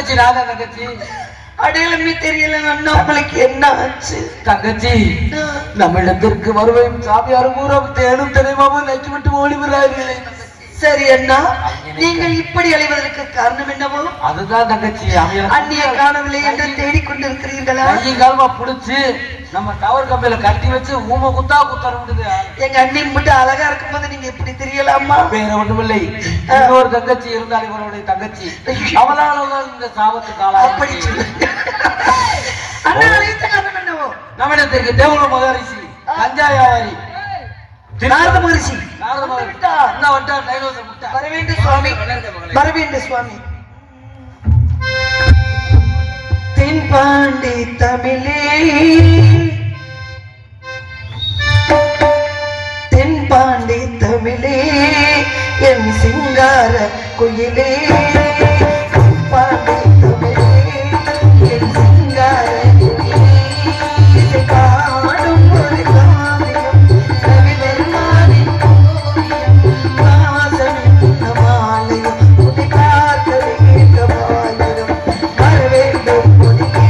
தங்கச்சி ராதா தங்கச்சி அடையாளமே தெரியல அண்ணா. உங்களுக்கு என்ன ஆச்சு தங்கச்சி? நம்மிடத்திற்கு வருவையும் சாமியாரும் ஊரம் தேடும் தெரியுமாவும் நச்சு விட்டு ஓடி விடுறார்களே. சரி அண்ணா, நீங்கள் இப்படி அலைவதற்கு காரணம் என்னவோ? அதுதான் தங்கச்சி, அண்ணியை காணவில்லை என்று தேடிக்கொண்டிருக்கிறீர்களா? காலமா புடிச்சு நம்ம டவர் கம்பியில கட்டி வச்சு ஊம குத்தா குத்தறது. எங்க அண்ணி மட்டும் அழகா இருக்கும் போது நீங்க இப்படி தெரியலாமா? வேற ஒண்ணுமில்லை, இன்னொரு தங்கச்சி இருந்தால் இவருடைய தங்கச்சி, அவளால் இந்த சாபத்துக்கு ஆளா. அப்படி அண்ணா அழைத்த காரணம் என்னவோ? நம்மிடத்திற்கு தேவல மகரிஷி கஞ்சாயாவாரி நாரத மகரிஷி வரவேண்டு சுவாமி, வரவேண்டு சுவாமி. தென்பாண்டி தமிழே, தென்பாண்டி தமிழே, என் சிங்கார குயிலே, தென்பாண்டி தமிழே, என் சிங்கார குயிலே, இசை பாடும் ஒரு காவியம், கவிவர்மாவின் ஓவியம், வாசமின் மாலையும், உன்னை காத்தலை கேட்ட மாயிரம், வரவேண்டும் பொதியே,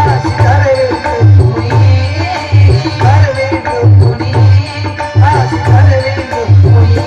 ஆசி தரவேண்டும் பொதியே, வரவேண்டும் பொதியே, ஆசி தரவேண்டும் பொதியே.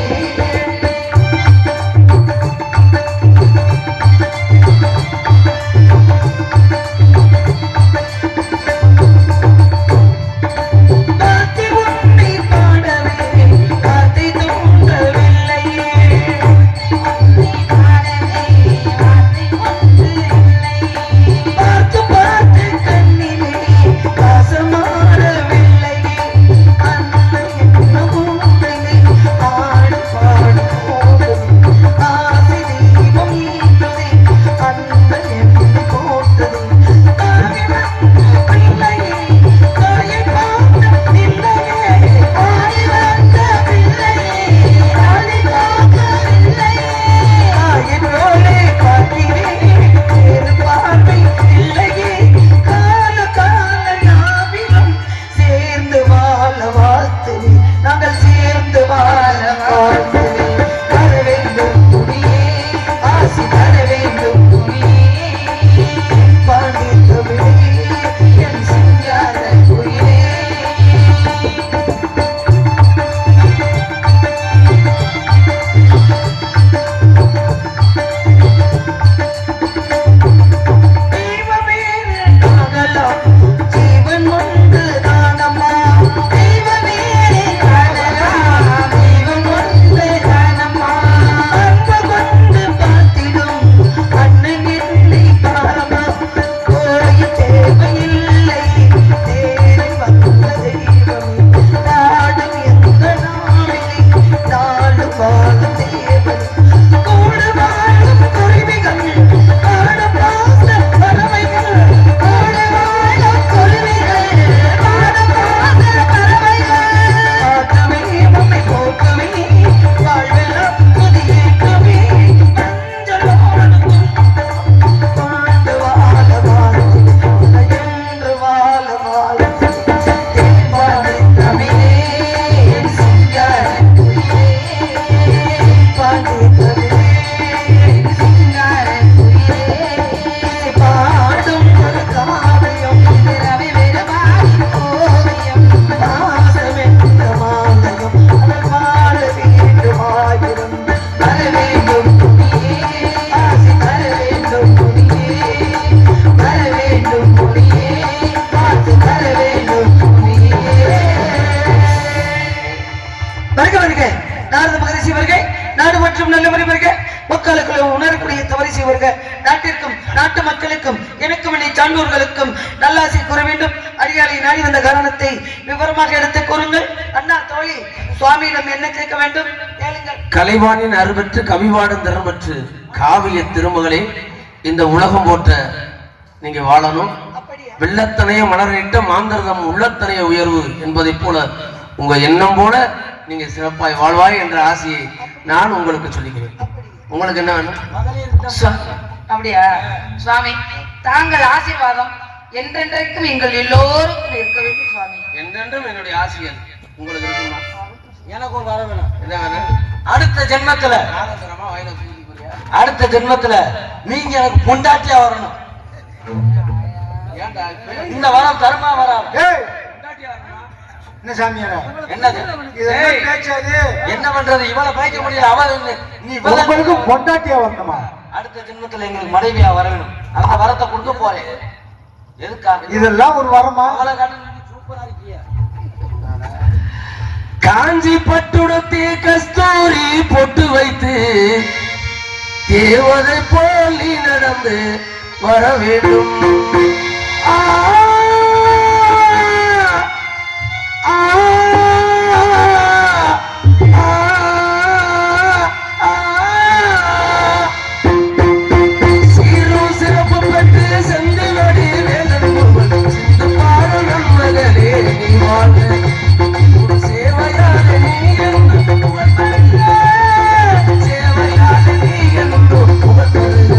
சான்றோர்களுக்கும் நல்லாசி கூற வேண்டும். அடியாளை நாடி வந்த காரணத்தை விவரமாக எடுத்து கூறுங்கள். அண்ணா தோழி சுவாமியிடம் என்ன கேட்க வேண்டும் கேளுங்கள். கலைவாணின் அருபற்று கவிவாடும் திறம்பற்று காவிய திருமகளே, இந்த உலகம் போற்ற நீங்க வாழணும். வெள்ளத்தனைய மலரிட்ட மாந்தர்தம் உள்ளத்தனைய உயர்வு என்பதை போல உங்க எண்ணம் போல நீங்க சிறப்பாய் வாழ்வாய் என்ற ஆசையை நான் உங்களுக்கு சொல்லிக்கிறேன். உங்களுக்கு என்ன வேணும்? அப்படியா சுவாமி, தாங்கள் ஆசீர்வாதம் என்றென்றைக்கும் எங்கள் எல்லோருக்கும் இருக்க வேண்டும் சுவாமி. என்றென்றும் என்னுடைய ஆசைகள் உங்களுக்கு இருக்குமா? எனக்கு ஒரு வர வேணும். என்ன வேணும்? அடுத்த ஜென்மத்துல வாயில அடுத்த ஜென்மத்துல நீங்க எனக்கு பொண்டாட்டியா வரணும். இந்த வரம் தருமா வரம்? என்ன சாமியார என்னது என்ன பண்றது? இவளை பேக்க முடியல. அவ நீ உங்களுக்கு பொண்டாட்டியா வரணுமா? அடுத்த ஜென்மத்துல எங்களுக்கு மனைவியா வரணும். அந்த வரத்தை கொடுக்க போறேன். எதுக்காக? இதெல்லாம் ஒரு வரமா? சூப்பரா இருக்கியா? காஞ்சி பட்டுடத்தே கஸ்தூரி பொட்டு வைத்து தேவதை போல் நீ நடந்து வர வேண்டும். ஆ, ஆ, ஆ, ஆ. சீரும் சிறப்பு பெற்று செந்திலடி வேலன் முருகன் சிந்து பாரு நன்மகளே நீ வாழ்க. சேவையாலே நீ என்று புகழ்பெறுக. சேவையாலே நீ என்று புகழ்பெறுக.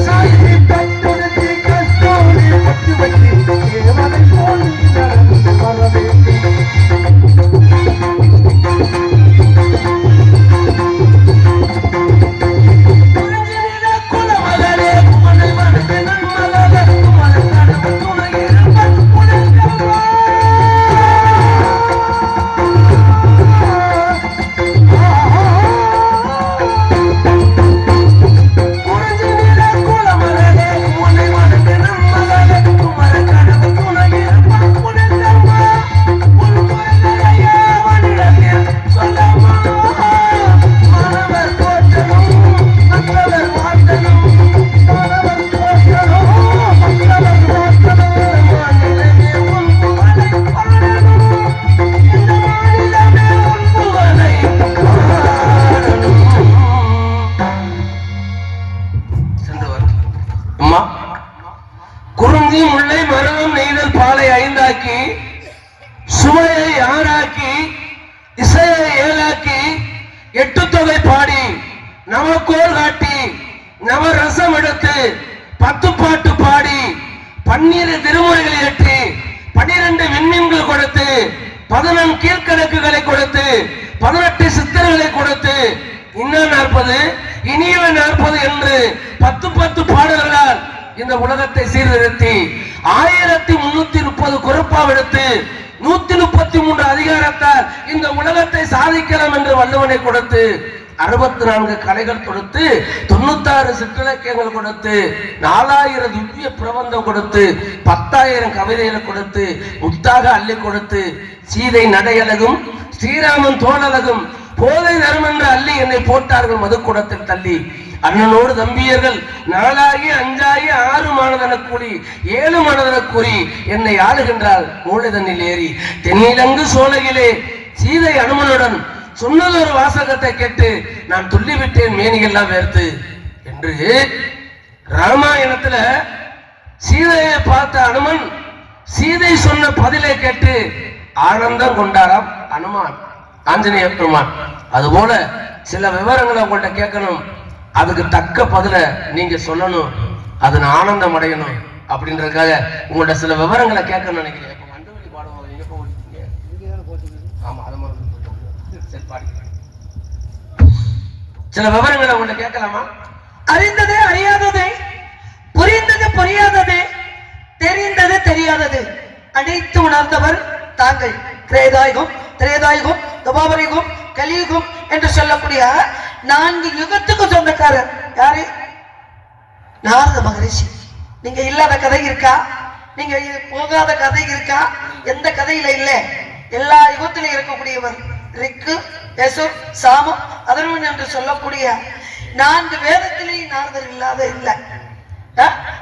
சாய்ந்து பட்டுடுத்தி கஸ்தூரி பொட்டு வைத்து தேவதை போல் நீ நடந்து வர வேண்டும். குறிஞ்சிநில குலமகளே குமணை மணக்க நன்மகளே குமண கடவுள் துணை இருப்பன் புலங்கவா. குறிஞ்சிநில குலமகளே குமணை மணக்க நன்மகளே குமண கடவுள் துணை இருப்பன் புலங்கவா. உன் குறைகளையே அவனிடத்தில் சொல்லமா. மாணவர் போற்றணும் மற்றவர் வாழ்த்தணும். மாணவர் போற்றணும் மற்றவர் வாழ்த்தணும். மாநிலமே உன் புகழை பாடணும். இந்த மாநிலமே உன் புகழை பாடணும். சென்று வா. அம்மா, குறிஞ்சி முல்லை மருதம் நெய்தல் பாலை ஐந்தாக்கி சுவையை ஆறாக்கி இசையை ஏழாக்கி எட்டு தொகை பாடி நவக்கோல் காட்டி நவரசம் எடுத்து 10 பாட்டு பாடி 12 திருமுறைகளை ஏற்றி 12 விண்மீன்கள் கொடுத்து 11 கீழ்கணக்குகளை கொடுத்து 18 சித்தர்களை கொடுத்து இன்னும் 40 இனியவை 40 என்று 10 பாடல்களால் இந்த உலகத்தை சீர்திருத்தி 1330 குறப்பாவெடுத்து 133 அதிகாரத்தால் இந்த உலகத்தை சாதிக்கலாம் என்று வள்ளுவனை கொடுத்து 64 கலைகள் கொடுத்து 96 சிற்றிலக்கியங்கள் கொடுத்து 4000 திவ்ய பிரபந்தம் கொடுத்து 10,000 கவிதைகளை கொடுத்து முத்தாக அள்ளி கொடுத்து சீதை நடையழகும் ஸ்ரீராமன் தோழழகும் போதை தரும் என்று அள்ளி என்னை போட்டார்கள் மதுக்கூடத்தில் தள்ளி. அண்ணனோடு தம்பியர்கள் 4 ஆகி 5 ஆகி 6 மானதன கூலி 7 மானதன கூறி என்னை ஆளுகின்றாள் மூளைதண்ணில் ஏறி. தென்னிலங்கு சோழகிலே சீதை அனுமனுடன் சொன்னது ஒரு வாசகத்தை கேட்டு நான் துள்ளிவிட்டேன் மேனிகள்லாம் வேர்த்து என்று. ராமாயணத்துல சீதையை பார்த்த அனுமன் சீதை சொன்ன பதிலை கேட்டு ஆனந்தம் கொண்டாராம் அனுமான் ஆஞ்சநேய பெருமான். அதுபோல சில விவரங்களை உங்கள்கிட்ட கேட்கணும், அதுக்கு தக்க பதில நீங்க சொல்லணும், அது நான் ஆனந்தம் அடையணும் அப்படின்றதுக்காக உங்கள்ட்ட சில விவரங்களை கேட்கணும்னு நினைக்கிறேன். சில விவரங்களை உங்கள்ட்ட கேட்கலாமா? அறிந்தது அறியாதது, புரிந்தது புரியாதது, தெரிந்தது தெரியாதது அனைத்து உணர்ந்தவர் தாங்கள். திரேதாயுகம் திரேதாயுகம் துவாபரயுகம் கலியுகம் என்று சொல்லக்கூடிய 4 யுகத்துக்கு சொந்தக்காரர் யாரு? நாரத மகரிஷி. நீங்க இல்லாத கதை இருக்கா? நீங்க போகாத கதை இருக்கா? எந்த கதையில இல்ல, எல்லா யுகத்திலும் இருக்கக்கூடியவர். ரிக்கு யசுர் சாமம் அதர்வன் என்று சொல்லக்கூடிய 4 வேதத்திலேயும் நாரதர் இல்லாத இல்ல.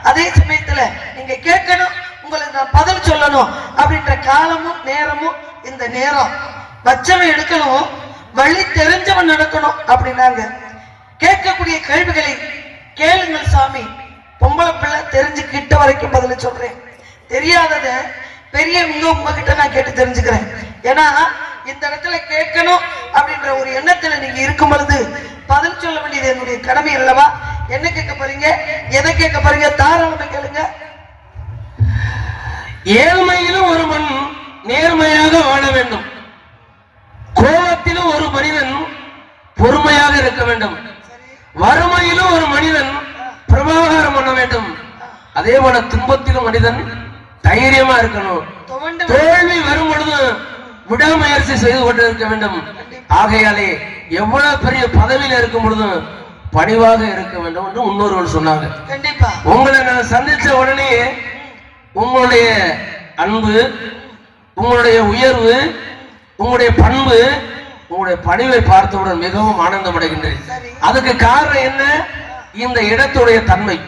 அதே சமயத்துல நீங்க கேட்கணும், உங்களுக்கு நான் பதில் சொல்லணும் அப்படின்ற காலமும் நேரமும் இந்த நேரம். வச்சவன் எடுக்கணும், வழி தெரிஞ்சவன் நடக்கணும் அப்படின்னாங்க. கேட்கக்கூடிய கேள்விகளை கேளுங்கள் சாமி. பொம்பளை பிள்ளை தெரிஞ்சு கிட்ட வரைக்கும் பதில சொல்றேன். தெரியாதத பெரியவங்க உங்ககிட்ட நான் கேட்டு தெரிஞ்சுக்கிறேன். ஏன்னா இந்த இடத்துல கேட்கணும் அப்படின்ற ஒரு எண்ணத்துல நீங்க இருக்கும் பொழுது பதில் சொல்ல வேண்டியது என்னுடைய கடமை அல்லவா? என்ன கேட்க போறீங்க, எதை கேட்க போறீங்க? தாராளமா கேளுங்க. ஏழ்மையிலும் ஒருவன் நேர்மையாக வாழ வேண்டும், கோபத்திலும் ஒரு மனிதன் பொறுமையாக இருக்க வேண்டும், வறுமையிலும் ஒரு மனிதன் பிரபாகரம் பண்ண வேண்டும், அதே போல துன்பத்திலும் மனிதன் தைரியமா இருக்கணும். தோல்வி வரும் பொழுது விடாமுயற்சி செய்து கொண்டு இருக்க வேண்டும். ஆகையாலே எவ்வளவு பெரிய பதவியில இருக்கும் பொழுதும் பணிவாக இருக்க வேண்டும் என்று முன்னோர்கள் சொன்னாங்க. உங்களை நான் சந்திச்ச உடனே உங்களுடைய அன்பு, உங்களுடைய உயர்வு, உங்களுடைய பண்பு, உங்களுடைய பணிவை பார்த்தவுடன் மிகவும் ஆனந்தம் அடைகின்றேன். அதுக்கு காரணம் என்ன? இந்த இடத்துடைய தன்மை.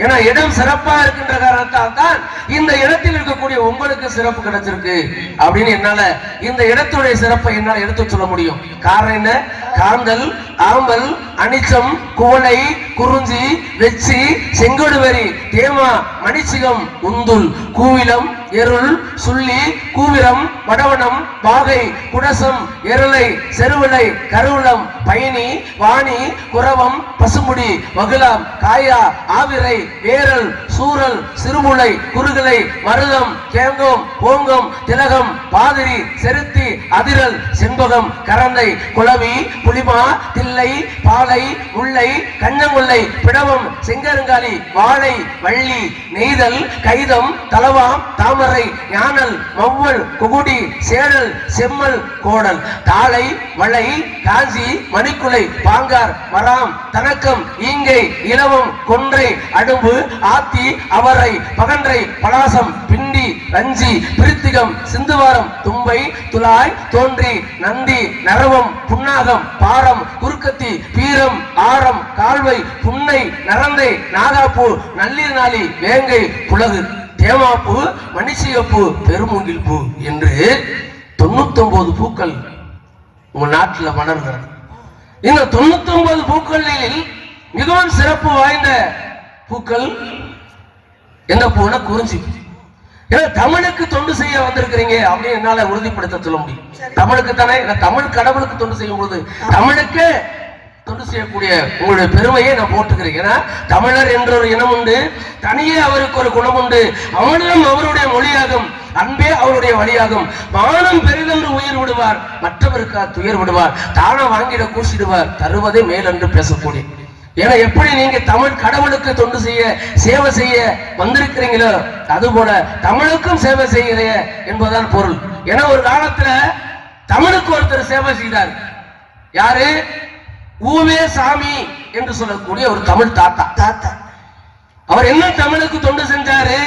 ஏன்னா இடம் சிறப்பா இருக்கின்ற காரணத்தால் தான் இந்த இடத்தில் இருக்கக்கூடிய உங்களுக்கு சிறப்பு கிடைச்சிருக்கு அப்படின்னு என்னால இந்த இடத்துடைய சிறப்பை என்னால் எடுத்து சொல்ல முடியும். காரணம் என்ன? காந்தல், ஆம்பல், அனிச்சம், குவளை, குறிஞ்சி, வெச்சி, செங்கோடுவரி, தேமா, மணிச்சிகம், உந்துல், கூவிலம், எருள், சுள்ளி, கூவிரம், வடவனம், வாகை, குடசம், எருளை, செருவிளை, கருவளம், பயணி, வாணி, குரவம், பசுமுடி, வகுலாம், காயா, ஆவிரை, வேரல், சூரல், சிறுமுளை, குறுகலை, மருதம், கேங்கம், ஓங்கம், திலகம், பாதிரி, செருத்தி, அதிரல், செண்பகம், கரந்தை, குளவி, புலிமா, தில்லை, பாலை, முல்லை, கஞ்சங்குள்ளை, பிடவம், செங்கருங்காலி, வாழை, வள்ளி, நெய்தல், கைதம், தலவாம், தாமரை, ஞானல், மவ்வல், குகுடி, சேடல், செம்மல், கோடல், தாளை, வளை, காஞ்சி, மணிக்குலை, பாங்கார், மராம், தனக்கம், ஈங்கை, இலவம், கொன்றை, அடும்பு, ஆத்தி, அவரை, பகன்றை, பலாசம், பிண்டி, ரஞ்சி, பிரித்திகம், சிந்துவாரம், தும்பை, துலாய், தோன்றி, நந்தி, நரவம், புன்னாகம், பாரம், குறுக்கத்தி, பீரம், ஆரம், கால்வை, புன்னை, நரந்தை, நாகாப்பூ, நல்லீர் நாளி, வேங்கை, புலகு, தேமாப்பூ, மணிசிகப்பூ, பெருமூங்கில் பூ என்று 99 பூக்கள் உங்க நாட்டில் மலர்கிறது. இந்த 99 பூக்களில் மிகவும் சிறப்பு வாய்ந்த பூக்கள் எந்த பூனா? குறிஞ்சி. ஏன்னா தமிழுக்கு தொண்டு செய்ய வந்திருக்கிறீங்க அப்படின்னு என்னால உறுதிப்படுத்த சொல்ல முடியும். தமிழுக்கு தானே, தமிழ் கடவுளுக்கு தொண்டு செய்யும் போது தமிழுக்கு தொண்டு செய்யக்கூடிய உங்களுடைய பெருமையை நான் போட்டுக்கிறேன். ஏன்னா தமிழர் என்ற ஒரு இனம் உண்டு, தனியே அவருக்கு ஒரு குணம் உண்டு. அவனும் அவருடைய மொழியாகும், அன்பே அவருடைய வழியாகும். வானம் பெரிதென்று உயிர் விடுவார், மற்றவருக்கு துயர் விடுவார். தானா வாங்கிட கூசிடுவார், தருவதே மேலென்று பேசக்கூடிய. ஏன்னா எப்படி நீங்க தமிழ் கடவுளுக்கு தொண்டு செய்ய, சேவை செய்ய வந்திருக்கிறீங்களோ அதுபோல தமிழுக்கும் சேவை செய்கிறீங்க என்பதுதான் பொருள். ஏன்னா ஒரு காலத்துல தமிழுக்கு ஒருத்தர் சேவை செய்தார். யாரு? ஊவே சாமி என்று சொல்லக்கூடிய ஒரு தமிழ் தாத்தா. அவர் என்ன தமிழுக்கு தொண்டு செஞ்சாரு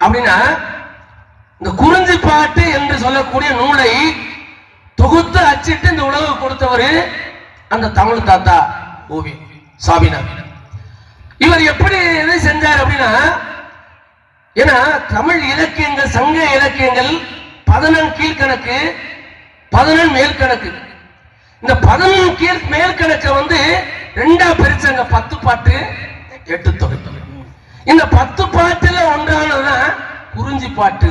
அப்படின்னா, இந்த குறிஞ்சி பாட்டு என்று சொல்லக்கூடிய நூலை தொகுத்து அச்சிட்டு இந்த உலகு கொடுத்தவர் அந்த தமிழ் தாத்தா ஊவே சாமினார். இவர் எப்படி எதை செஞ்சார் அப்படின்னா, ஏன்னா தமிழ் இலக்கியங்கள், சங்க இலக்கியங்கள் 11 கீழ்கணக்கு, 11 மேல்கணக்கு. இந்த 11 கீழ் மேல்கணக்கை ரெண்டா பிரிச்சாங்க. 10 பாட்டு 8 தொகை. இந்த 10 பாட்டுல ஒன்றானதுதான் குறிஞ்சி பாட்டு.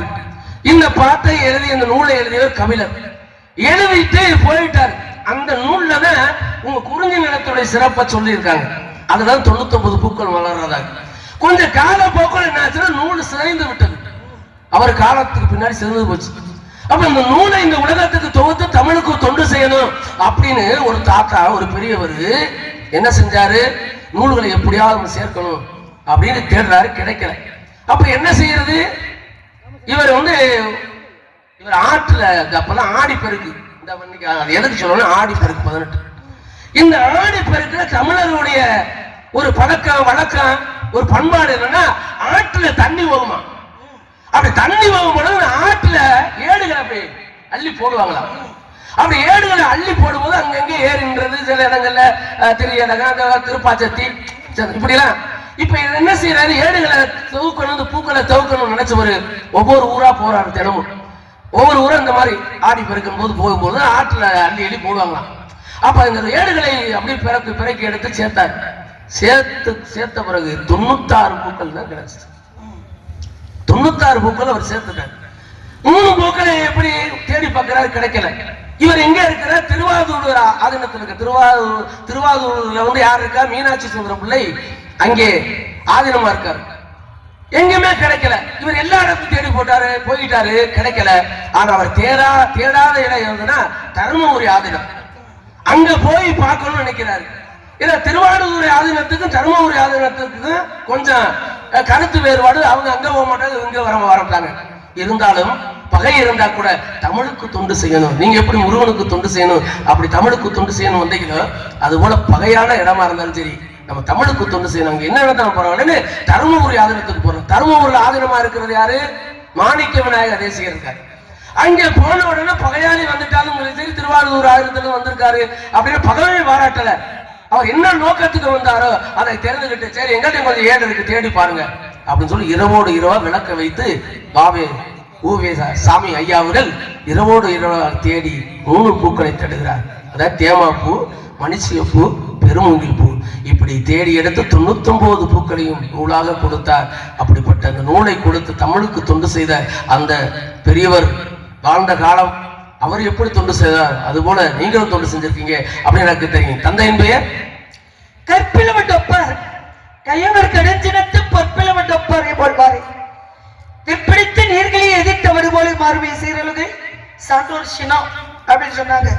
இந்த பாட்டை எழுதி, இந்த நூலை எழுதியவர் கபிலர். எழுதிட்டு போயிட்டார். அந்த நூல்ல தான் உங்க குறிஞ்சி நிலத்துடைய சிறப்பை சொல்லி இருக்காங்க. அதுதான் 99 பூக்கள் வளர்றதாக. கொஞ்சம் கால போக்கள் என்ன ஆச்சுன்னா நூல் சிதைந்து விட்டது. அவர் காலத்துக்கு பின்னாடி சிதைந்து போச்சு. அப்ப இந்த நூலை இந்த உலகத்துக்கு தொகுத்து தமிழுக்கு தொண்டு செய்யணும் அப்படின்னு ஒரு தாத்தா, ஒரு பெரியவர் என்ன செஞ்சாரு? நூல்களை எப்படியாவது சேர்க்கணும் அப்படின்னு தேடுறாரு, கிடைக்கல. அப்ப என்ன செய்யறது? இவர் இவர் ஆற்றுல, அப்பதான் ஆடி பெருக்கு, இந்த எதுக்கு சொல்லணும், ஆடி பெருக்கு 18. இந்த ஆடி பெருக்குல தமிழர்களுடைய ஒரு பழக்கம், வழக்கம், ஒரு பண்பாடு என்னன்னா, ஆற்றுல தண்ணி போகுமா. அப்படி தண்ணி போகும் பொழுது ஆற்றுல ஏடுகளை போய் அள்ளி போடுவாங்களா. அப்படி ஏடுகளை அள்ளி போடும்போது அங்கங்க ஏறின்றது. சில இடங்கள்ல திரியடகம், திருப்பாச்சத்தி, இப்படி எல்லாம். இப்ப என்ன செய்யறாரு? ஏடுகளை துவக்கணும், பூக்களை துவக்கணும் நினைச்சவரு ஒவ்வொரு ஊரா போறாரு. தினமும் ஒவ்வொரு ஊரா இந்த மாதிரி ஆடி பெருக்கும் போது போகும்போது ஆற்றுல அள்ளி அள்ளி போடுவாங்களாம். அப்ப இந்த ஏடுகளை அப்படி பிறக்கி எடுத்து சேர்த்தாரு. சேர்த்த பிறகு 96 பூக்கள் தான் கிடைச்சது. 96 பூக்கள் அவர் சேர்த்துட்டார். 3 பூக்களை எப்படி தேடி பார்க்கிறாரு, கிடைக்கல. இவர் எங்க இருக்கிறார்? திருவாரூர் ஆதீனத்தில் இருக்க. திருவாரூர்ல யார் இருக்கா? மீனாட்சி சுந்தரம் பிள்ளை அங்கே ஆதீனமா இருக்காரு. எங்குமே கிடைக்கல. இவர் எல்லா இடத்தையும் தேடி போயிட்டாரு, கிடைக்கல. ஆனா அவர் தேடாத இடம் இருந்ததுன்னா தருமபுரி ஆதீனம். அங்க போய் பார்க்கணும்னு நினைக்கிறாரு. இல்ல திருவாரூர் ஆதீனத்துக்கும் தருமபுரி ஆதீனத்துக்கும் கொஞ்சம் கருத்து வேறுபாடு. அவங்க அங்க போக மாட்டாங்க, இங்க வரட்டாங்க. இருந்தாலும் பகை இருந்தா கூட தமிழுக்கு தொண்டு செய்யணும். நீங்க எப்படி முருகனுக்கு தொண்டு செய்யணும், அப்படி தமிழுக்கு தொண்டு செய்யணும் வந்தீங்களோ அது போல பகையான இடமா இருந்தாலும் சரி நம்ம தமிழுக்கு தொண்டு செய்யணும். அங்க என்ன இடத்துல போறோம்னு தருமபுரி ஆதீனத்துக்கு போறோம். தருமபுரியில் ஆதீனமா இருக்கிறது யாரு? மாணிக்க விநாயகர் தேசிகர் இருக்காரு. அங்கே போன உடனே பகையாளி வந்துட்டாலும் சரி திருவாரூர் ஆயிரத்துல வந்திருக்காரு அப்படின்னு பகவை பாராட்டல. அவர் என்ன நோக்கத்துக்கு வந்தாரோ அதை தெரிஞ்சுக்கிட்டு சரி எங்கள்கிட்ட கொஞ்சம் ஏடு இருக்கு தேடி பாருங்க அப்படின்னு சொல்லி இரவோடு இரவா விளக்க வைத்து பாவே ஊவே சாமி ஐயா அவர்கள் இரவோடு இரவா தேடி 3 பூக்களை தேடுகிறார். அதாவது தேமாப்பூ, மணிச்சியப்பூ, பெருமூங்கில் பூ. இப்படி தேடி எடுத்து 99 பூக்களையும் நூலாக கொடுத்தார். அப்படிப்பட்ட அந்த நூலை கொடுத்து தமிழுக்கு தொண்டு செய்த அந்த பெரியவர் வாழ்ந்த காலம் அவர் எப்படி தொண்டு செய்தார் அதுபோல நீங்களும் தொண்டு செஞ்சிருக்கீங்க அப்படின்னு எனக்கு தெரியும். தந்தையின் பெயர் கற்பிலவட்டொப்பர் கையவர் கடைஞ்சினத்து பொற்பிலவட்டொப்பர் போல்வாரே பிடித்து நீர்களை எதிர்த்தவர் போல மாறுவே சீரழுகை சான்றோர் சினம் அப்படின்னு சொன்னாங்க.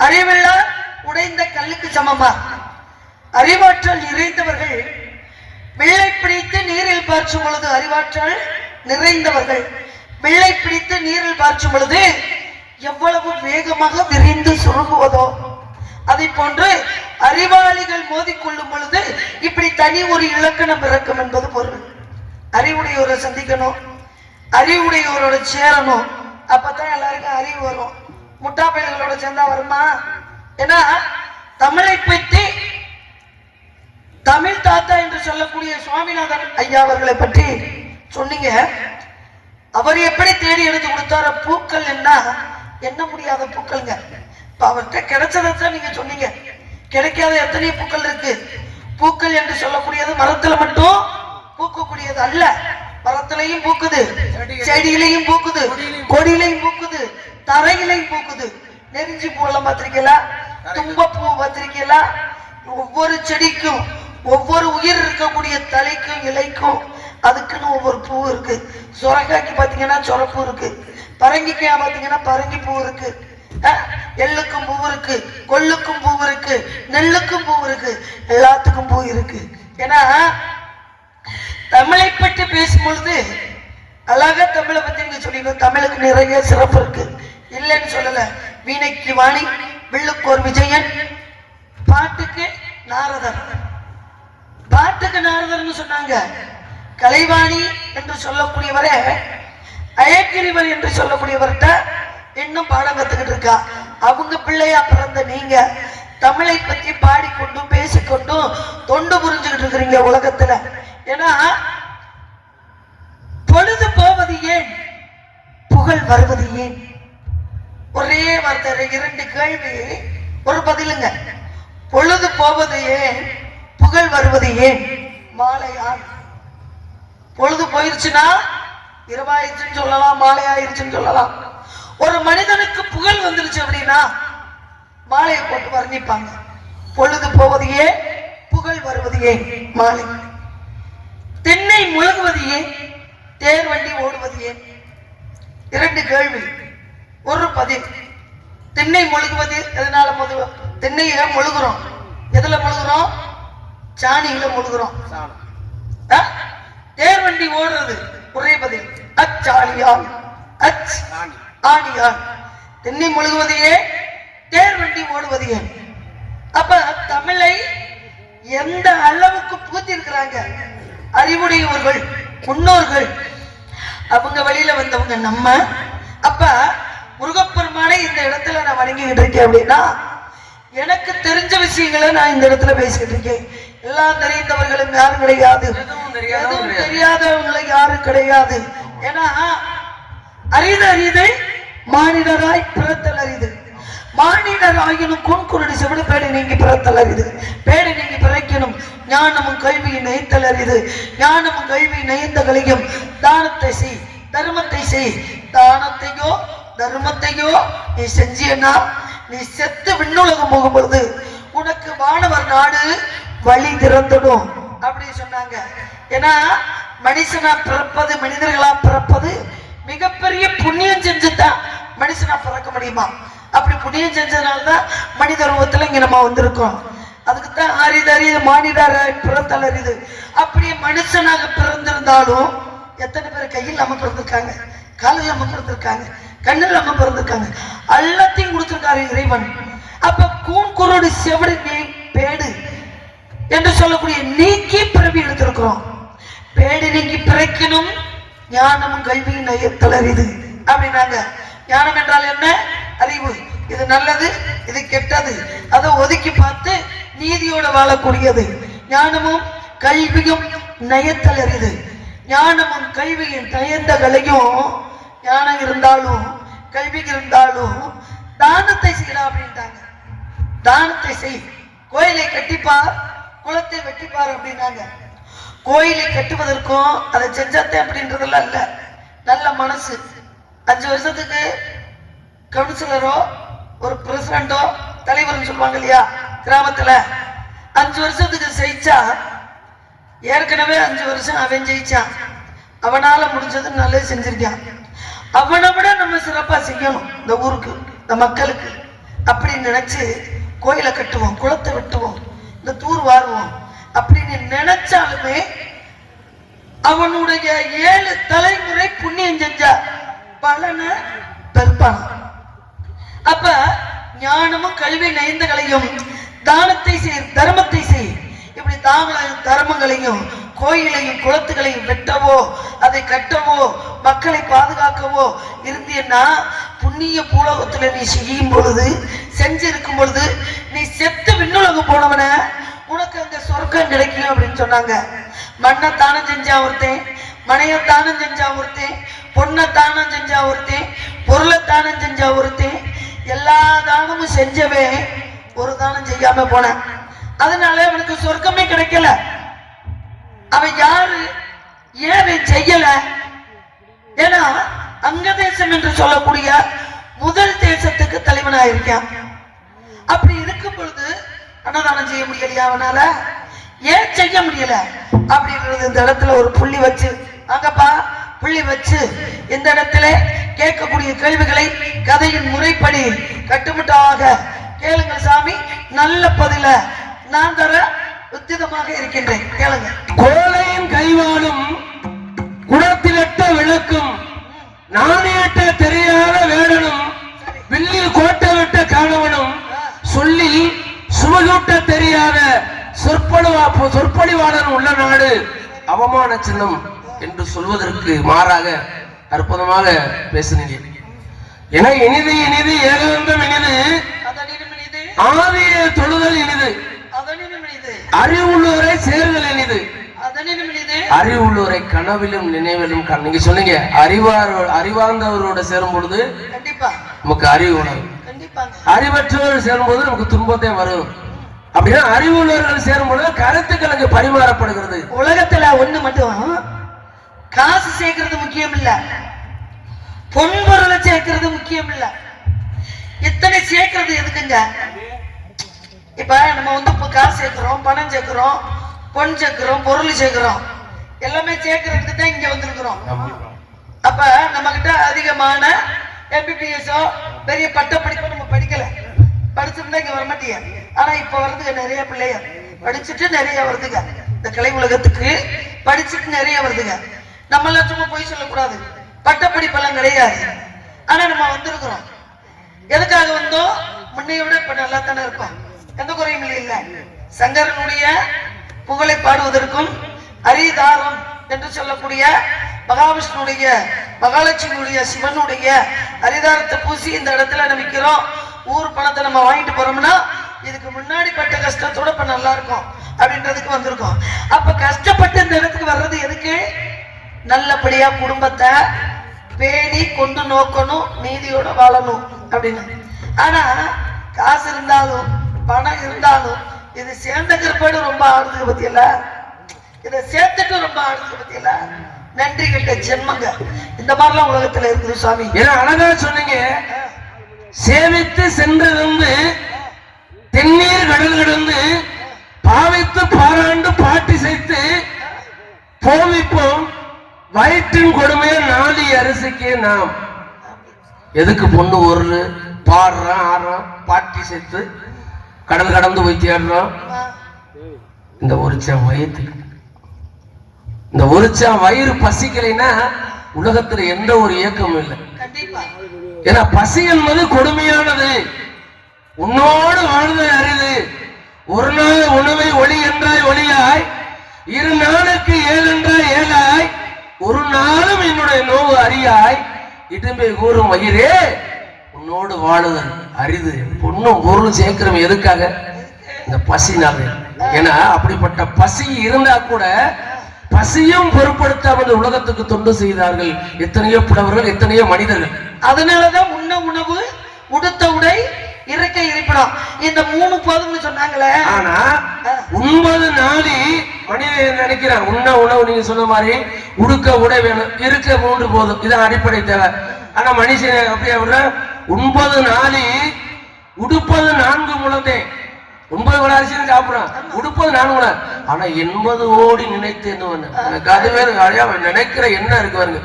அறிவில்லா உடைந்த கல்லுக்கு சமமா அறிவாற்றல் நிறைந்தவர்கள் வெள்ளை பிடித்து நீரில் பார்ச்சும் பொழுது அறிவாற்றல் நிறைந்தவர்கள் வெள்ளை பிடித்து நீரில் பார்ச்சும் பொழுது எவ்வளவு வேகமாக விரிந்து சுருங்குவதோ அதை போன்று அறிவாளிகள் மோதிக்கொள்ளும் பொழுது இப்படி தனி ஒரு இலக்கணம் பிறக்கும் என்பது பொருள். அறிவுடையோரை சந்திக்கணும், அறிவுடையோரோட சேரணும், அப்பதான் எல்லாருக்கும் அறிவு வரும். முட்டா பயிர்களோட சேர்ந்தா வருமா? ஏன்னா தமிழை பற்றி தமிழ் தாத்தா என்று சொல்லக்கூடிய சுவாமிநாதன் ஐயா அவர்களை பற்றி சொன்னீங்க. அவர் எப்படி தேடி எடுத்து கொடுத்தார பூக்கள் என்ன முடியாத பூக்கள்ங்க. இப்ப அவர்கிட்ட கிடைச்சதான் நீங்க சொன்னீங்க. கிடைக்காத எத்தனை பூக்கள் இருக்கு. பூக்கள் என்று சொல்லக்கூடியது மரத்துல மட்டும் பூக்கக்கூடியது அல்ல. மரத்திலையும் பூக்குது, செடியிலையும் பூக்குது, கொடியிலையும் பூக்குது, தரையிலையும் பூக்குது. நெருஞ்சி பூ எல்லாம் பார்த்திருக்கீங்களா? தும்ப பூ பார்த்திருக்கீங்களா? ஒவ்வொரு செடிக்கும் ஒவ்வொரு உயிர் இருக்கக்கூடிய தலைக்கும் இலைக்கும் அதுக்குன்னு ஒவ்வொரு பூ இருக்கு. சுரக்காய்க்கு பாத்தீங்கன்னா சொரப்பூ இருக்கு, பரங்கிக்காய் பாத்தீங்கன்னா பரங்கி பூ இருக்கு, எள்ளுக்கும் பூ இருக்கு, கொள்ளுக்கும் பூ இருக்கு, நெல்லுக்கும் பூ இருக்கு, எல்லாத்துக்கும் பூ இருக்கு. ஏன்னா தமிழை பற்றி பேசும் பொழுது அழகா தமிழை பத்தி நீங்க சொல்லிக்கணும். தமிழுக்கு நிறைய சிறப்பு இருக்கு, இல்லைன்னு சொல்லல. வீணைக்கு வாணி, வில்லுக்கு ஒரு விஜயன், பாட்டுக்கு நாரதர். பாட்டுக்கு நாரதர்னு சொன்னாங்க. கலைவாணி என்று சொல்லக்கூடியவரே அயக்கிரிவர் என்று சொல்லக்கூடியவர்கிட்ட இன்னும் பாடம் கத்துக்கிட்டு இருக்கா. அவங்க பிள்ளையா பிறந்த நீங்க தமிழை பற்றி பாடிக்கொண்டும் பேசிக்கொண்டும் தொண்டு புரிஞ்சுக்கிட்டு இருக்கிறீங்க உலகத்துல. ஏன்னா பொழுது போவது ஏன், புகழ் வருவது ஏன்? ஒரே வார்த்தை, 2 கேள்வி, ஒரு பதிலுங்க. பொழுது போவது ஏன், புகழ் வருவது ஏன்? மாலையான். பொழுது போயிருச்சுன்னா இரவாயிருச்சுன்னு சொல்லலாம், மாலை ஆயிருச்சுன்னு சொல்லலாம். ஒரு மனிதனுக்கு புகழ் வந்துருச்சு அப்படின்னா மாலையை போட்டு வர்ணிப்பாங்க. பொழுது போவது ஏன், புகழ் வருவது ஏன்? மாலை. தென்னை முழுகுவது ஏன், தேர் வண்டி ஓடுவது ஏன்? 2 கேள்வி, ஒரு பதில். தென்னை முழுகுவது எதனால? தென்னையில முழுகுறோம். எதுல முழுகுறோம்? சாணியில முழுகுறோம். தேர் வண்டி ஓடுறது ஒரே பதில், அச்சாணியால், ஆணியால். தென்னை முழுகுவது ஏன், தேர் வண்டி ஓடுவது ஏன்? அப்ப தமிழை எந்த அளவுக்கு பூத்திருக்கிறாங்க அறிவுடையவர்கள், முன்னோர்கள். அவங்க வழியில வந்தவங்க நம்ம. அப்ப முருகப்பெருமானை இந்த இடத்துல நான் வணங்கிக்கிட்டு இருக்கேன் அப்படின்னா எனக்கு தெரிஞ்ச விஷயங்களை நான் இந்த இடத்துல பேசிக்கிட்டு இருக்கேன். எல்லாம் தெரிந்தவர்களும் யாரும் கிடையாது, எதுவும் தெரியாதவங்களும் யாரும் கிடையாது. ஏன்னா அரிது மானிடராய் பிறத்தல் அரிது. மானிடராயினும் குறுடி செவிடு பேடை நீங்கி பிறத்தல் அரிது. பேடை நீங்கி பிறக்கணும் ஞானமும் கல்வியை நெய்த்தல் அரிது. ஞானமும் கல்வி நெய்ந்த கலையும் தானத்தை செய், தர்மத்தை செய். தானத்தையோ தர்மத்தையோ நீ செஞ்சியன்னா நீ செத்து விண்ணுலகம் போகும் பொழுது உனக்கு வானவர் நாடு வழி திறந்துடும் அப்படின்னு சொன்னாங்க. ஏன்னா மனுஷனா பிறப்பது, மனிதர்களா பிறப்பது மிகப்பெரிய புண்ணியம் செஞ்சுதான் மனுஷனா பிறக்க முடியுமா? அப்படி புண்ணியம் செஞ்சதுனால்தான் மனித ரூபத்துல இங்க நம்ம வந்திருக்கோம். அதுக்கு அதான் அரிதறிது மானிடராய் பிறத்தல் அரிது. அப்படியே மனுஷனாக பிறந்திருந்தாலும் எத்தனை பேர் கையில் இல்லாம பிறந்திருக்காங்க, காலில் இல்லாம பிறந்திருக்காங்க, கண்ணில் இல்லாம பிறந்திருக்காங்க. எல்லாத்தையும் கொடுத்திருக்காரு இறைவன். அப்ப கூன் குருடு செவடு பேடு என்று சொல்லக்கூடிய நீக்கி பிறவி எடுத்திருக்கிறோம். பேடு நீக்கி பிறக்கணும், ஞானமும் கல்வியும் நயத்தல் அரிது அப்படின்னாங்க. ஞானம் என்றால் என்ன? அறிவு. இது நல்லது, இது கெட்டது, அதை ஒதுக்கி பார்த்து நீதியோட வாழக்கூடியது. ஞானமும் கல்வியும் நயத்தல் அரிது. ஞானமும் கல்வியும் நயந்தகளையும், ஞானம் இருந்தாலும் கல்வி இருந்தாலும் தானத்தை செய்யலாம் அப்படின்ட்டாங்க. தானத்தை செய், கோயிலை கட்டிப்பார், குளத்தை வெட்டிப்பார் அப்படின்னாங்க. கோயிலை கட்டுவதற்கும் அதை செஞ்சாத்தே அப்படின்றதெல்லாம் இல்ல, நல்ல மனசு. 5 வருஷத்துக்கு கவுன்சிலரோ ஒரு பிரசிடண்டோ தலைவர்னு சொல்லுவாங்க இல்லையா கிராமத்துல, 5 வருஷத்துக்கு ஜெயிச்சா, ஏற்கனவே 5 வருஷம் அவன் ஜெயிச்சான், அவனால முடிஞ்சது நல்லது செஞ்சிருக்கான், அவனை விட நம்ம சிறப்பா செய்யணும் இந்த ஊருக்கு, இந்த மக்களுக்கு அப்படின்னு நினைச்சு கோயிலை கட்டுவோம், குளத்தை வெட்டுவோம், இந்த தூர் வாருவோம் அப்படின்னு நினைச்சாலுமே அவனுடைய 7 தலைமுறை புண்ணியம் செஞ்சா பலனை பெருப்பான். அப்ப ஞானமும் கல்வி நயந்தகளையும் தானத்தை செய், தர்மத்தை செய். இப்படி தாங்களையும் தர்மங்களையும் கோயிலையும் குளத்துகளையும் வெட்டவோ அதை கட்டவோ மக்களை பாதுகாக்கவோ இருந்தீன்னா புண்ணிய பூலோகத்துல நீ செய்யும் பொழுது, செஞ்சிருக்கும் பொழுது, நீ செத்து விண்ணுலகம் போனவன உனக்கு அங்க சொர்க்கம் கிடைக்கும் அப்படின்னு சொன்னாங்க. மண்ணை தானம் செஞ்சா ஒருத்தன், மனைய தானம் செஞ்சா ஒருத்தன், பொண்ணை தானம் செஞ்சா ஒருத்தன், பொருளை தானம் செஞ்சா ஒருத்தன், எல்லா தானமும் செஞ்சவே ஒரு தானம் செய்யாம போன, அதனால அவனுக்கு சொர்க்கமே கிடைக்கல. அவன் யாரு, ஏன் அவன் செய்யல? ஏன்னா அங்க தேசம் என்று சொல்லக்கூடிய முதல் தேசத்துக்கு தலைவனாயிருக்கான். அப்படி இருக்கும் பொழுது அன்னதானம் செய்ய முடியலையா அவனால? ஏன் செய்ய முடியல அப்படின்றது இந்த இடத்துல ஒரு புள்ளி வச்சு, அங்கப்பா புள்ளி வச்சு இந்த இடத்துல கேட்கக்கூடிய கேள்விகளை கதையின் முறைப்படி கட்டுமட்டாக கேளுங்க சாமி. நல்ல பதில நான் தர உத்திதமாக இருக்கின்றேன், கேளுங்க. கோலையின் கைவாளும் குடத்திலட்ட விளக்கும் நாணேட்ட தெரியாத வேடனும் வில்லில் கோட்டை விட்ட காணவனும் சொல்லி சுமகூட்ட தெரியாத சொற்பொழிவாளன் உள்ள நாடு அவமான சின்னம் என்று சொல்வதற்கு மாறாக அற்புதமாக பேசினீங்க. என இனிது இனிது ஏகாந்தம் இனிது, ஆதியை தொழுதல் இனிது, அறிவுள்ளோரை சேர்தல் இனிது, அறிவுள்ளோரை கனவிலும் நினைவிலும். நீங்க சொன்னீங்க அறிவார்ந்தவரோட சேரும் பொழுது நமக்கு அறிவு உணரும், அறிவற்றவர்கள் சேரும் போது நமக்கு துன்பத்தை வரும். அப்படின்னா அறிவுள்ளவர்கள் சேரும் பொழுது கருத்துக்கள் அங்கு பரிமாறப்படுகிறது. உலகத்துல ஒண்ணு மட்டும், காசு சேர்க்கறது முக்கியம் இல்ல, பொன்பொருளை சேர்க்கறது முக்கியம் இல்ல. இத்தனை சேர்க்கறது எதுக்குங்க? இப்ப நம்ம இப்ப காசு சேர்க்கிறோம், பணம் சேர்க்கிறோம், பொன் சேர்க்கிறோம், பொருள் சேர்க்கிறோம், எல்லாமே சேர்க்கறதுக்கு தான் இங்க வந்திருக்கிறோம். அப்ப நம்ம கிட்ட அதிகமான MBBS பெரிய பட்ட படிப்பு நம்ம படிக்கல, படிச்சிருந்தா இங்க வரமாட்டீங்க. ஆனா இப்ப வருதுங்க நிறைய பிள்ளைய, படிச்சுட்டு நிறைய வருதுங்க இந்த கலை உலகத்துக்கு, படிச்சுட்டு நிறைய வருதுங்க. நம்ம எல்லாம் சும்மா போய் சொல்லக்கூடாது, பட்ட படிப்பெல்லாம் கிடையாது. ஆனா நம்ம வந்திருக்கிறோம், எதுக்காக வந்தோம்? முன்னைய விட இப்ப நல்லா தானே இருப்போம், எந்த குறையும் இல்ல. சங்கரனுடைய புகழை பாடுவதற்கும் அரிதாரம் என்று சொல்லக்கூடிய மகாவிஷ்ணுடைய மகாலட்சுமியுடைய சிவனுடைய அரிதாரத்தை பூசி இந்த இடத்துல நம்பிக்கிறோம். ஊர் பணத்தை நம்ம வாங்கிட்டு போறோம்னா இதுக்கு முன்னாடி பட்ட கஷ்டத்தோட இப்ப நல்லா இருக்கும் அப்படின்றதுக்கு வந்திருக்கோம். அப்ப கஷ்டப்பட்டு இந்த இடத்துக்கு வர்றது எதுக்கு? நல்லபடியா குடும்பத்தை பேணி கொண்டு நோக்கணும், நீதியோட வாழணும் அப்படின்னு. ஆனா காசு இருந்தாலும் பணம் இருந்தாலும் இது சேர்ந்த பிற்பாடு ரொம்ப ஆடுறதுக்கு பத்தியல, இதை சேர்த்துட்டு ரொம்ப ஆடுறதுக்கு பத்தியல. நன்றி கிட்ட ஜென்மங்க இந்த மாதிரிலாம் உலகத்துல இருக்குது சுவாமி. ஏன்னா அழகா சொன்னீங்க, சேவித்து சென்றிருந்து தென்னீர் கடல் கடந்து பாவித்து பாராண்டு பாட்டி செய்து போவிப்போம் வயிற்றின் கொடுமையை நாளி அரிசிக்கு நாம். எதுக்கு பொண்ணு ஒரு பாடுறான் ஆடுறான், பாட்டி சேர்த்து கடல் கடந்து போய் தேடுறோம், இந்த ஒருச்சான் வயிற்றுக்கு. இந்த ஒருச்சான் வயிறு பசிக்கலைன்னா உலகத்துல எந்த ஒரு இயக்கமும் இல்லை. கண்டிப்பா. ஏன்னா பசி என்பது கொடுமையானது. உன்னோடு வாழ்தல் அரிது. ஒரு நாள் உணவை ஒளி என்றாய் ஒளியாய், இரு நாளுக்கு ஏழு என்றாய் ஏழாய், ஒரு நாளும் என்னுடைய நோவு அறியாய், இடும்பை கூறும் வயிறே உன்னோடு வாழுதல் அரிது. பொண்ணும் பொருளும் சேர்க்கிறோம் எதுக்காக? இந்த பசினால. ஏன்னா அப்படிப்பட்ட பசி இருந்தா கூட பசியும் பொருட்படுத்தாமல் உலகத்துக்கு தொண்டு செய்தார்கள் எத்தனையோ புலவர்கள், எத்தனையோ மனிதர்கள். அதனாலதான் உண்ண உணவு, உடுத்த உடை, இருக்கை இருப்பிடம், இந்த 3 போதும்னு சொன்னாங்களே. ஆனா 9 நாளி மனிதன் நினைக்கிறான் உண்ண உணவு, நீங்க சொன்ன மாதிரி உடுக்க உடை வேணும், இருக்க 3 போதும், இதான் அடிப்படை தேவை. ஆனா மனுஷன் அப்படியே 9 நாளி உடுப்பது 4 முழந்தே. 9 விளாசியும் சாப்பிடுறான், உடுப்பது 4 முழ. ஆனா 80 ஓடி நினைத்தேன்னு எனக்கு அது வேறு நினைக்கிற என்ன இருக்கு பாருங்க.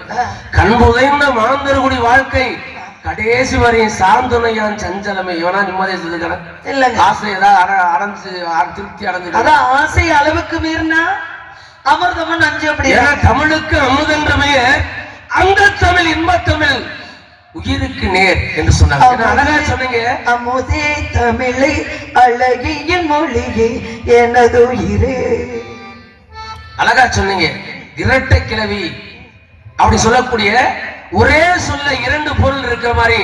கண் புதைந்த மாந்தர்குடி வாழ்க்கை கடைசி வரையும் சாந்துணையான் சஞ்சலமே. இவனா நிம்மதியா இல்லங்க, ஆசை ஏதாவது அடைஞ்சு திருப்தி அடைஞ்சு, அதான் ஆசை அளவுக்கு மீறினா அமிர்தமன் அஞ்சு. அப்படி ஏன்னா தமிழுக்கு அமுதென்ற பெயர், அந்த தமிழ் இன்பத்தமிழ் உயிருக்கு நேர் என்று சொன்னாங்க. அழகா சொன்னீங்க, அமுதே தமிழை அழகிய மொழியை எனது உயிரே. அழகா சொன்னீங்க. இரட்டை கிளவி அப்படி சொல்லக்கூடிய ஒரே சொல்ல 2 பொருள் இருக்கிற மாதிரி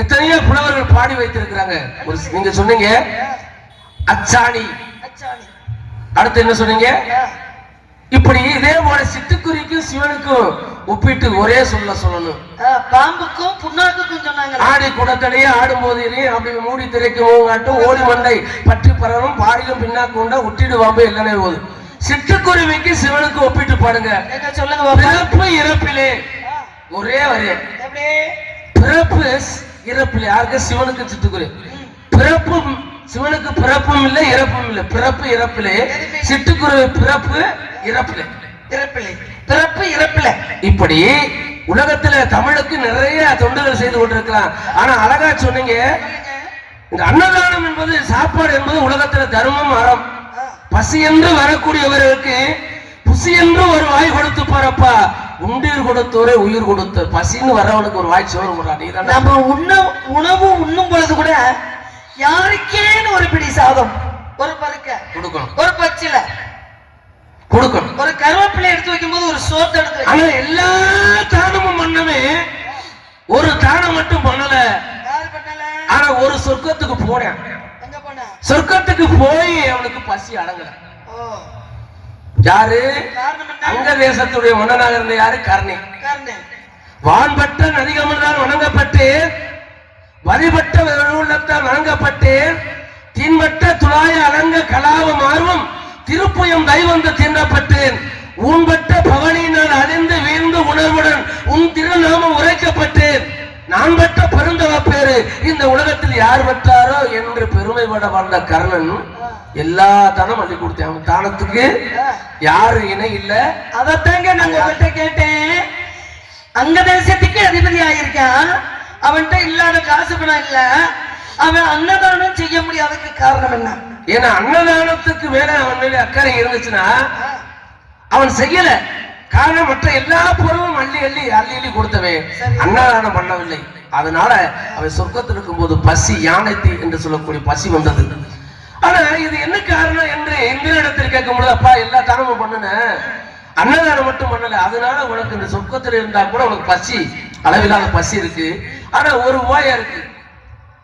எத்தனையோ புலவர்கள் பாடி வைத்திருக்கிறாங்க. நீங்க சொன்னீங்க அச்சாணி, அடுத்து என்ன சொன்னீங்க? இப்படி இதே போல சிட்டுக்குருவிக்கும் சிவனுக்கும் ஒப்பிட்டு ஒரே சொல்ல சொல்லணும். பாம்புக்கும் புண்ணாக்குக்கும் சொன்னாங்க. ஆடி குடத்தடையே ஆடும் போது அப்படி மூடி திரைக்கும் காட்டும், ஓடி மண்டை பற்றி பரவணும், பாடிலும் பின்னாக்கு உண்டா ஒட்டிடு வாம்பு இல்லைனே போது. சிட்டுக்குருவிக்கு சிவனுக்கு ஒப்பிட்டு பாடுங்க. சொல்லுங்க. பிறப்பு இறப்பிலே ஒரே வரிய. பிறப்பு இறப்பிலே யாருக்கு? சிவனுக்கு சிட்டுக்குருவி. பிறப்பும் சிவனுக்கு பிறப்பும் இல்லை இறப்பும் இல்லை. பிறப்பு இறப்பிலே, சிட்டுக்குருவி பிறப்பு இறப்பிலே. பிறப்பு இறப்பிலே. இப்படி உலகத்துல தமிழுக்கு நிறைய தொண்டுகள் செய்து கொண்டிருக்கலாம். ஆனா அழகா சொன்னீங்க, இந்த அன்னதானம் என்பது, சாப்பாடு என்பது உலகத்துல தர்மம், அறம். பசி என்று வரக்கூடியவர்களுக்கு புசி என்று ஒரு வாய் கொடுத்து பாரப்பா, உண்டீர் கொடுத்தோரே உயிர் கொடுத்த. பசின்னு வரவனுக்கு ஒரு வாய் சோறு போடுறான். நம்ம உணவு உண்ணும் பொழுது கூட யாருக்கேன்னு ஒரு பிடி சாதம், ஒரு பருக்க கொடுக்கணும், ஒரு பச்சில கொடுக்கணும், ஒரு கருவேப்பிலை எடுத்து வைக்கும் போது ஒரு சோத்து எடுத்து. ஆனா எல்லா தானமும் பண்ணவே ஒரு தானம் மட்டும் பண்ணல. யாரு பண்ணல? ஆனா ஒரு சொர்க்கத்துக்கு போனேன். எங்க போன? சொர்க்கத்துக்கு போய் அவனுக்கு பசி அடங்கல. யாரு? அங்க தேசத்துடைய மன்னனாக இருந்த யாரு? கர்ணி. வான்பட்ட நதிகமன்றால் வணங்கப்பட்டேன், வரிபட்ட உள்ளத்தால் வணங்கப்பட்டேன், தீன்பட்ட துளாய அலங்க கலாவம் ஆர்வம் திருப்புயம் தைவந்த தீண்டப்பட்டேன், ஊன்பட்ட பவனியினால் அழிந்து வீழ்ந்து உணர்வுடன் உன் திருநாமம் உரைக்கப்பட்டேன், நான் பெற்ற பெருந்தவ பேரு இந்த உலகத்தில் யார் பெற்றாரோ என்று பெருமைப்பட வாழ்ந்த கர்ணன் எல்லா தானம் அள்ளி கொடுத்தேன். அவன் தானத்துக்கு யாரு இணை இல்ல. அதத்தாங்க நான் உங்கள்கிட்ட கேட்டேன். அங்க தேசத்துக்கு அதிபதி ஆயிருக்கான், அவன்கிட்ட இல்லாத காசு பணம் இல்ல, அவன் அன்னதானம் செய்ய முடியாததுக்கு காரணம் என்ன? ஏன்னா அன்னதானத்துக்கு மேல அவன் மேல அக்கறை இருந்துச்சுன்னா அவன் செய்யல. காரணம் மற்ற எல்லா பொருளும் அள்ளி அள்ளி அள்ளி அள்ளி கொடுத்தவே அன்னதானம் பண்ணவில்லை. அதனால அவன் சொர்க்கத்தில் இருக்கும் போது பசி, யானைத்தி என்று சொல்லக்கூடிய பசி வந்தது. ஆனா இது என்ன காரணம் என்று இந்திரனிடத்தில் கேட்கும் பொழுது, அப்பா எல்லா தானமும் பண்ணுன, அன்னதானம் மட்டும் பண்ணல, அதனால உனக்கு இந்த சொர்க்கத்தில் இருந்தா கூட உனக்கு பசி, அளவில்லாத பசி இருக்கு. ஆனா ஒரு உபாயம் இருக்கு,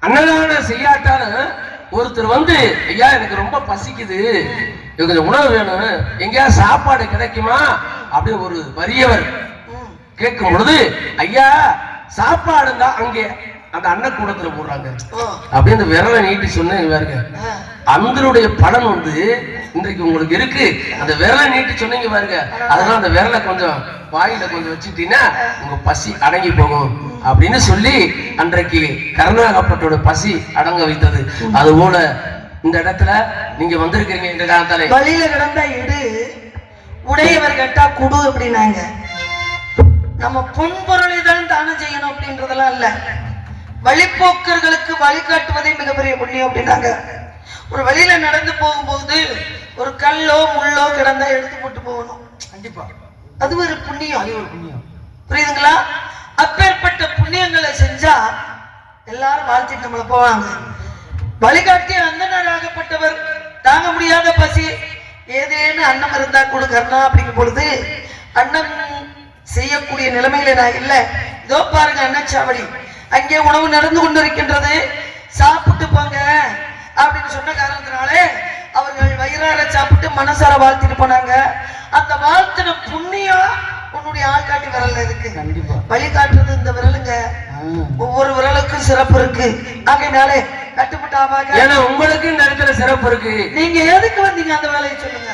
அன்னதானம் செய்யாட்டாலும் ஒருத்தர் வந்து, ஐயா எனக்கு ரொம்ப பசிக்குது, கொஞ்சம் உணவு வேணும், எங்கேயாவது சாப்பாடு கிடைக்குமா அப்படி ஒரு வறியவர் கேட்கும் பொழுது, ஐயா சாப்பாடு தான் அங்கே அந்த அன்னக்கூடத்துல போடுறாங்க அப்படின்னு விரலை நீட்டி சொன்னீங்க. அதனுடைய பலன் வந்து இன்றைக்கு உங்களுக்கு இருக்கு. அந்த விரலை நீட்டி சொன்னீங்க பாருங்க, அதனால அந்த விரலை கொஞ்சம் வாயில கொஞ்சம் வச்சுட்டீங்கன்னா உங்க பசி அடங்கி போகும் அப்படின்னு சொல்லி அன்றைக்கு கர்நாகப்பட்டோட பசி அடங்க வைத்தது. அது போல இந்த இடத்துல நீங்க வந்திருக்கீங்க. இந்த காலத்தாலே வழியில கிடந்தா இடு, உடையவர் கேட்டா குடு அப்படின்னாங்க. நம்ம பொன்பொருளை தான் தானம் செய்யணும் அப்படின்றதெல்லாம் இல்ல, வழிபோக்கர்களுக்கு வழிகாட்டுவதே மிகப்பெரிய புண்ணியம் அப்படின்னாங்க. ஒரு வழியில நடந்து போகும்போது ஒரு கல்லோ முள்ளோ கிடந்தா எடுத்து போட்டு போகணும். கண்டிப்பா அது ஒரு புண்ணியம். அது ஒரு புண்ணியம். புரியுதுங்களா? அப்பேற்பட்ட புண்ணியங்களை செஞ்சா எல்லாரும் வாழ்த்திட்டு நம்மள போவாங்க. வழிகாட்டி அந்தனராகப்பட்டவர் தாங்க முடியாத பசி ஏதேன்னு அன்னம் இருந்தா கொடு கர்ணா அப்படிங்கும் பொழுது அன்னம் செய்யக்கூடிய நிலைமையில நான் இல்ல. இதோ பாருங்க அன்னச்சாவடி, அங்கே உணவு நடந்து கொண்டிருக்கின்றது, சாப்பிட்டு போங்க அப்படின்னு சொன்ன காரணத்தினாலே அவர்கள் வயிறார சாப்பிட்டு மனசார வாழ்த்திட்டு போனாங்க. அந்த வாழ்த்தின புண்ணியம் உன்னுடைய ஆள்காட்டி விரல்ல இருக்கு. கண்டிப்பா வழிகாட்டுறது இந்த விரலுங்க. ஒவ்வொரு விரலுக்கும் சிறப்பு இருக்கு. ஆகையினாலே கட்டுப்பட்டாவாக. ஏன்னா உங்களுக்கு இந்த இடத்துல சிறப்பு இருக்கு. நீங்க எதுக்கு வந்தீங்க அந்த வேலையை சொல்லுங்க.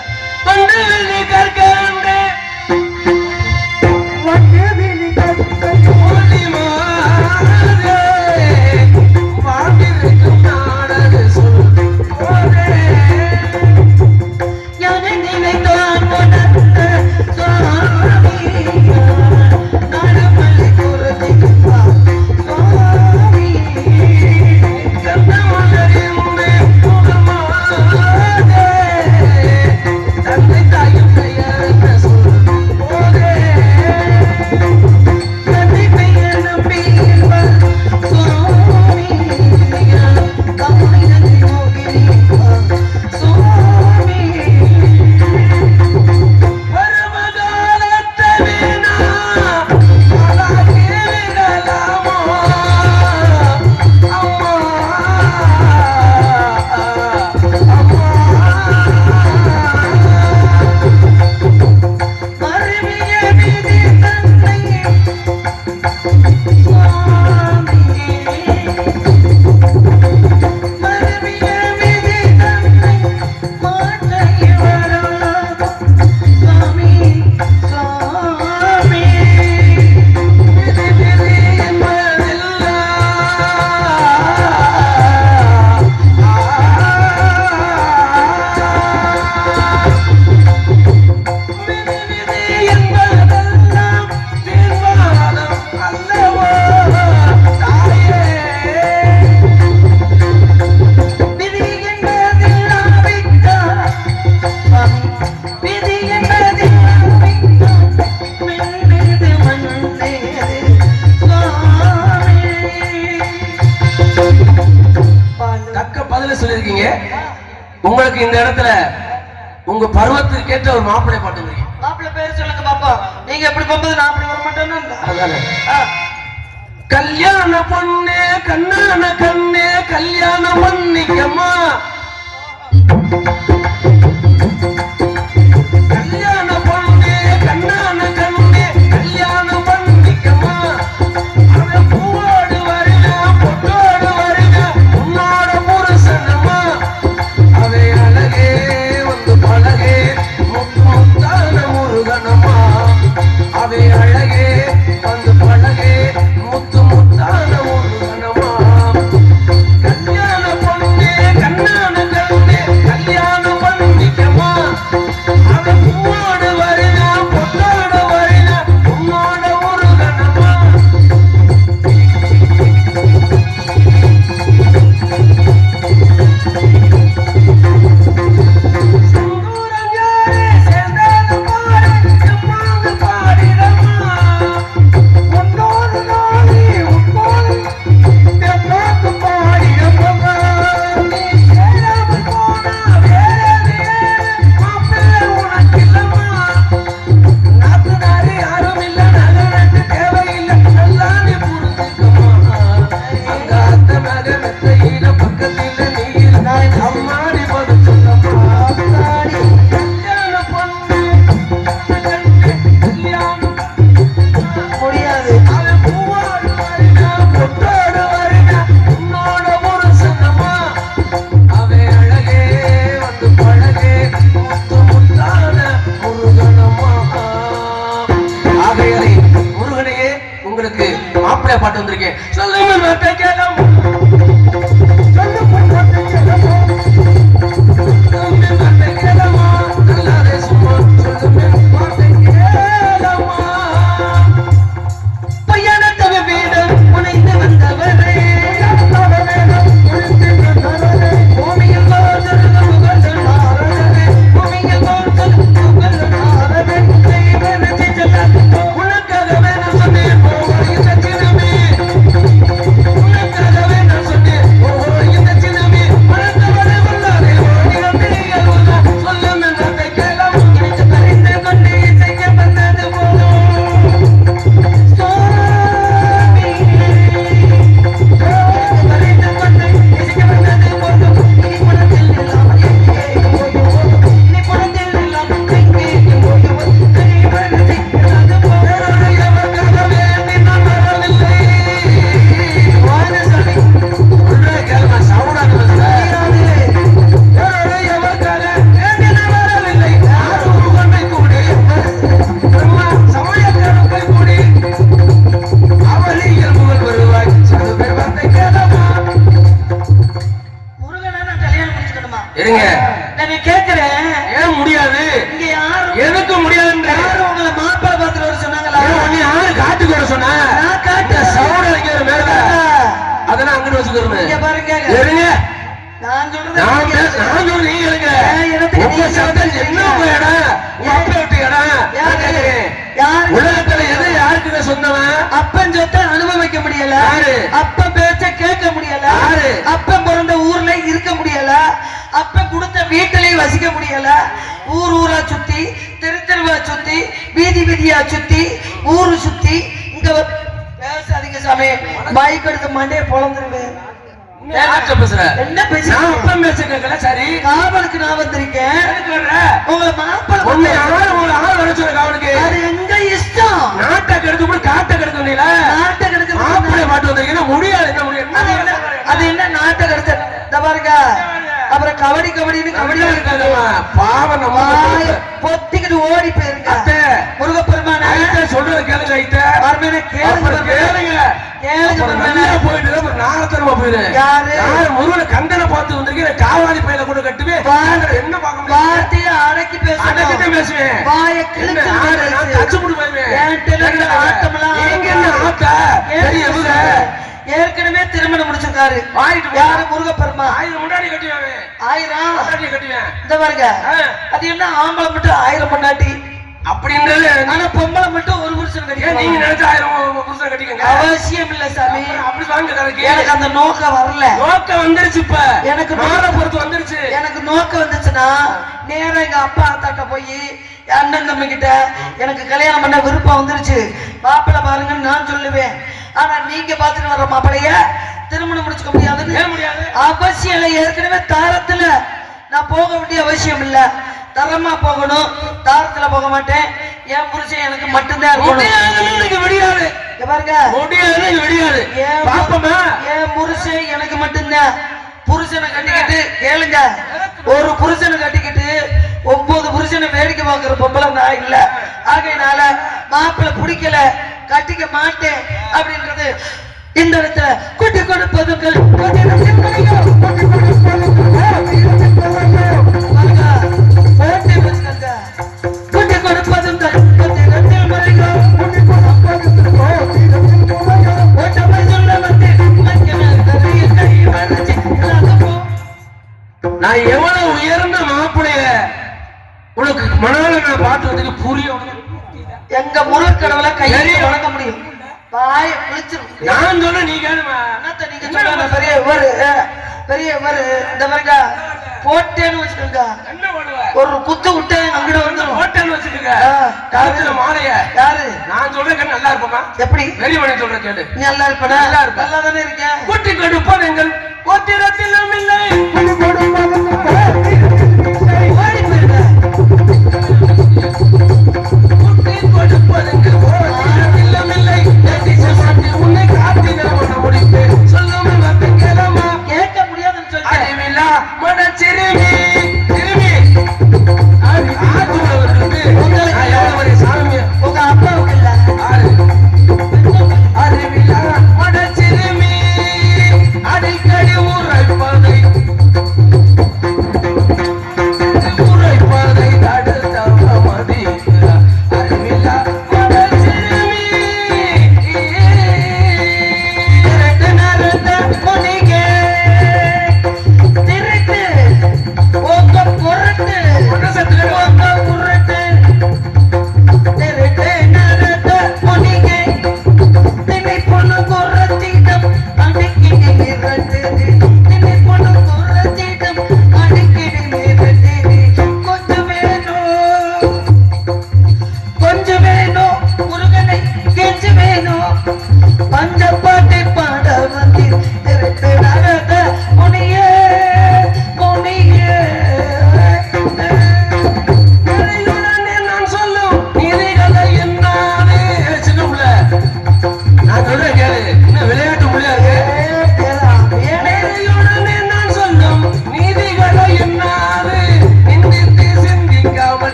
சொல்லிருக்கீங்க. உங்களுக்கு இந்த இடத்துல உங்க பருவத்துக்கு ஏற்ற ஒரு மாப்பிள்ளை பாட்டுங்க. மாப்பிள்ளை பேர் சொல்லுங்க பாப்பா. நீங்க எப்படி போகும்போது நான் அப்படி வர மாட்டேன்னு. அதானே கல்யாண பொண்ணு கண்ணான கண்ணே கல்யாணம் பண்ணிக்கம்மா. கல்யாண பொண்ணு கண்ணான கண்ணே கல்யாணம் பண்ணிக்கம்மா. அவன் பூவோடு வருக பொட்டோடு வருக உன்னோட புருஷனம்மா. அவை அழகே வந்து பழகே முத்தான முருகனம்மா. அவை அழகே வந்து பழகே முத்து முத்தான முருகனம்மா. கல்யாண பொண்ணே கண்ணான கண்ணே கல்யாணம் பண்ணிக்கம்மா. இருங்க. நான் கேக்குறேன், ஏன் முடியாது? இங்க யாரும் எதுக்கு முடியாதுன்ற? யாரும் உங்களை மாப்பிள்ளை பார்த்துட்டு வர சொன்னாங்களா? நீ யாரு காட்டுக்கு வர சொன்ன? நான் காட்டு சவுண்ட் வைக்கிற மேல அதெல்லாம் அங்கிட்டு வச்சுக்கிறேன். இங்க பாருங்க, இருங்க. நான் சொல்றது நான் நீங்க சொல்றேன், நீங்க இருங்க. என் இடத்துக்கு உங்க நீங்க சத்தம் என்ன உங்க இடம்? உங்க அப்பா விட்டு இடம். நான் கேட்கிறேன். யாரு உலகத்துல எது யாருக்கு சொந்தவன்? அப்பன் சொத்தை அனுபவிக்க முடியல, யாரு? அப்பன் பேச்ச கேட்க முடியல, யாரு? அப்பன் பிறந்த ஊர்ல இருக்க முடியல, அப்பன் கொடுத்த வீட்டிலையும் வசிக்க முடியல, ஊர் ஊரா சுத்தி, தெரு தெருவா சுத்தி, வீதி வீதியா சுத்தி, ஊரு சுத்தி, இங்க பேசாதீங்க சாமி, மைக் எடுத்து மண்டே பொழந்துருவேன். யார்கிட்ட பேசுற? என்ன பேச? நான் அப்பா பேச கேட்கல. சரி, காவலுக்கு நான் வந்திருக்கேன். எதுக்கு வர்ற? உங்களை மாப்பிள்ளை உன்னை யாரு உங்களை ஆள் வர சொல்ற காவலுக்கு? அது எங்க இஷ்டம். நாட்டை கெடுத்து கூட காட்டை கெடுத்து வந்தீங்களா? நாட்டை கெடுக்க மாப்பிள்ளை பாட்டு வந்தீங்கன்னா முடியாது. என்ன முடியும்? அது என்ன, அது என்ன நாட்டை கெடுத்த? இந்த பாருங்க, அப்புறம் கபடி கபடின்னு கபடி இருக்காதம்மா. பாவம் நம்ம பொத்திக்கிட்டு ஓடி போயிருங்க. அத்தை, முருகப்பெருமான ஐட்ட சொல்றது கேளுங்க. ஐட்ட மருமேன கேளுங்க, அப்புறம் கேளுங்க. கேளுங்க அப்புறம் மருமேன. நல்லா போயிட்டு அப்புறம் நாகத்தனமா போயிரு. யாரு? யாரு? முருகனை கந்தனை பார்த்து வந்திருக்கேன். காவாலி பையில கூட கட்டுவே. என்ன பார்க்க முடியும்? வார்த்தையை அடக்கி அடக்கிட்டு பேசணும். பேசுவேன். வாயை என்ன கிழிச்சு ஆடு? நான் பேசு. தச்சு போட்டு போயிருவேன். என்கிட்ட இருந்த ஆட்டமெல்லாம் நீங்க என்ன ஆத்தா? பெரிய இவங்க. ஏற்கனவே திருமணம் முடிச்சிருக்காரு. வாயிட்டு போ. யாரு? முருகப்பெருமா. ஆயிரம் முன்னாடி கட்டுவேன். 1000 முன்னாடி கட்டுவேன். இந்த பாருங்க, அது என்ன ஆம்பளை மட்டும் 1000 பொண்டாட்டி, அப்படின்றது ஆனா பொம்பளை மட்டும் ஒரு புருஷன் ஏன் நீங்க கட்டிக்கலாம். நினைச்ச 1000 புருஷன் கட்டிக்கங்க. அவசியம் இல்ல சாமி, அப்படி வாங்க கதைக்கு. எனக்கு அந்த நோக்கம் வரல. நோக்கம் வந்துருச்சு. இப்ப எனக்கு நாளை பொறுத்து வந்துருச்சு. எனக்கு நோக்கம் வந்துச்சுன்னா நேரா எங்க அப்பா அத்தாட்ட போய் அண்ணன் தம்பி கிட்ட எனக்கு கல்யாணம் பண்ண விருப்பம் வந்துருச்சு, மாப்பிள்ளை பாருங்கன்னு நான் சொல்லுவேன். ஆனா நீங்க பாத்துட்டு வர்ற மாப்பிள்ளைய திருமணம் முடிச்சுக்க முடியாதுன்னு ஏன் முடியாது? அவசியம் இல்லை. ஏற்கனவே தாரத்துல நான் போக வேண்டிய அவசியம் இல்ல. தரமா போகணும், தாரத்துல போக மாட்டேன். என் புருஷன் எனக்கு மட்டும்தான் இருக்கணும். முடியாது விடியாது. இங்க பாருங்க, முடியாது விடியாது. பாப்பமா என் புருஷன் எனக்கு மட்டும்தான். புருஷனை கட்டிக்கிட்டு கேளுங்க, ஒரு புருஷனை கட்டிக்கிட்டு 9 புருஷனை வேடிக்கை பார்க்கிற பொம்பளை நான் இல்ல. ஆகையினால மாப்பிள்ளை பிடிக்கல, கட்டிக்க மாட்டேன் அப்படின்றது இந்த இடத்துல குட்டி கொடுப்பதுங்கள் குட்டி கொடுப்பதுங்கள் நான் எவ்வளவு உயர்ந்த மாப்பிளைய உனக்கு மனதில் நான் பார்த்து வந்து புரியும். எங்க முருகக்கடவுளை கையை வணங்க முடியும். வாய பிடிச்சிரும். நான் சொல்ல நீ கேளுமா. என்னத்த நீங்க சொல்ல பெரிய இவரு இந்த மாதிரிங்க போட்டேன்னு வச்சுக்கோங்க, என்ன பண்ணுவ? ஒரு குத்து விட்டு அங்கிட்ட வந்துடும். ஹோட்டல் வச்சுக்கோங்க. கழுத்துல மாலைய யாரு? நான் சொல்றேன் நல்லா இருப்போமா? எப்படி? வெறிமணி சொல்ற கேளு. நீ நல்லா இருப்பா? நல்லா இருப்ப. நல்லா தானே இருக்கேன். குட்டி கொடுப்போம் எங்கள் கோத்திரத்திலும் இல்லை. ஓடி போயிருங்க. குட்டி கொடுப்பதெங்கள் கோத்திரத்திலும் இல்லை. உன்னை காட்டின முடிப்பேன் சொல்லாமல் வந்து கேளமா. கேட்க முடியாதுன்னு சொல்லிட்டேன். அறிவிலா மன சிறுமி சிறுமி ஆத்துள்ளவர்களுக்கு நான் எவ்வளவு பெரிய சாமி. உங்க அப்பாவுக்கு இல்ல. அறிவிலா மன சிறுமி அடிக்கடி உரைப்பதை தடுத்த மதிக்கிறார். அறிவிலா மன சிறுமி திருட்டு நறுத்த முனிகே திருட்டு உங்க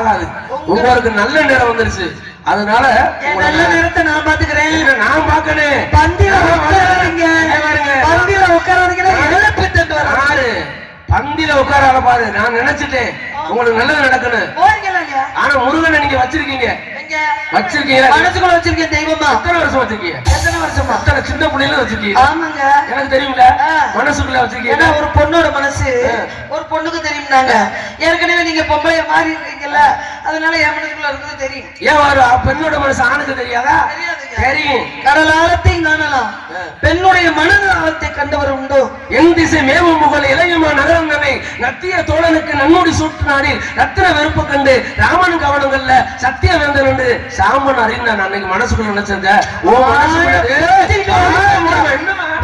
ஆகாது. உங்களுக்கு நல்ல நேரம் வந்துருச்சு. அதனால என் நல்ல நேரத்தை நான் பாத்துக்கிறேன். நான் பாக்கணும். பந்தியில உட்காராதீங்க. பந்தியில உட்காராதீங்கன்னா இழப்பு தட்டு வர யாரு பந்தியில உட்கார பாரு. நான் நினைச்சிட்டேன் உங்களுக்கு நல்லது நடக்கணும். போறீங்களாங்க? ஆனா முருகனை நீங்க வச்சிருக்கீங்க. எங்க வச்சிருக்கீங்க? மனசுக்குள்ள வச்சிருக்கேன் தெய்வமா. எத்தனை வருஷம் வச்சிருக்கீங்க? எத்தனை வருஷமா? அத்தனை சின்ன பிள்ளைல வச்சிருக்கீங்க. ஆமாங்க, எனக்கு தெரியும்ல. மனசுக்குள்ள வச்சிருக்கீங்க. ஏன்னா ஒரு பொண்ணோட மனசு ஒரு பொண்ணுக்கு தெரியும்னாங்க. ஏற்கனவே நீங்க பொம்பளைய மாறி இருக்கீங்கல்ல, அதனால என் மனசுக்குள்ள இருக்கிறது தெரியும். ஏன் ஒரு பெண்ணோட மனசு ஆணுக்கு தெரியாதா? தெரியாதுங்க. தெரியும். கடல் ஆழத்தையும் காணலாம், பெண்ணுடைய மனது ஆழத்தை கண்டவர் உண்டோ? என் திசை மேவும் புகழ் இளையமா நகரம் தன்னை நத்திய தோழனுக்கு நன்முடி சூட்டு நாடில் ரத்தின வெறுப்பு கண்டு ராமன் கவனங்கள்ல சத்திய வேந்தன் என்று சாமன் அறிந்தான். அன்னைக்கு மனசுக்குள்ள நினைச்சங்க. ஓ மனசுக்குள்ள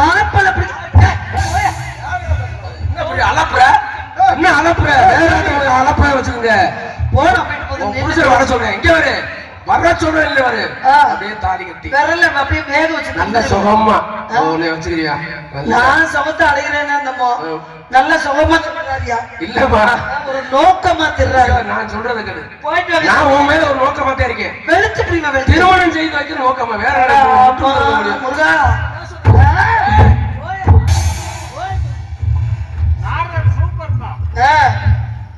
மாப்பிள்ள அலப்புற என்ன அலப்புற அலப்புற வச்சுக்கோங்க. புருஷன் வர சொல்றேன். இங்க வரு வர சொல்றேன். இல்ல வரு அப்படியே தாலி கட்டி விரல அப்படியே வேக வச்சு நல்ல சுகமா வச்சுக்கிறியா? நான் சுகத்தை அடைகிறேன்னா அந்தமோ நல்ல சுகமா சொல்றாரியா? இல்லம்மா ஒரு நோக்கமா திருறாரு. நான் சொல்றது கேளு. போயிட்டு வாங்க. நான் உன் மேல ஒரு நோக்கமாத்தே இருக்கேன். வெளுத்து பிடிமா வெளுத்து. திருமணம் செய்து வைக்கிற நோக்கமா வேற முடியும். முருகா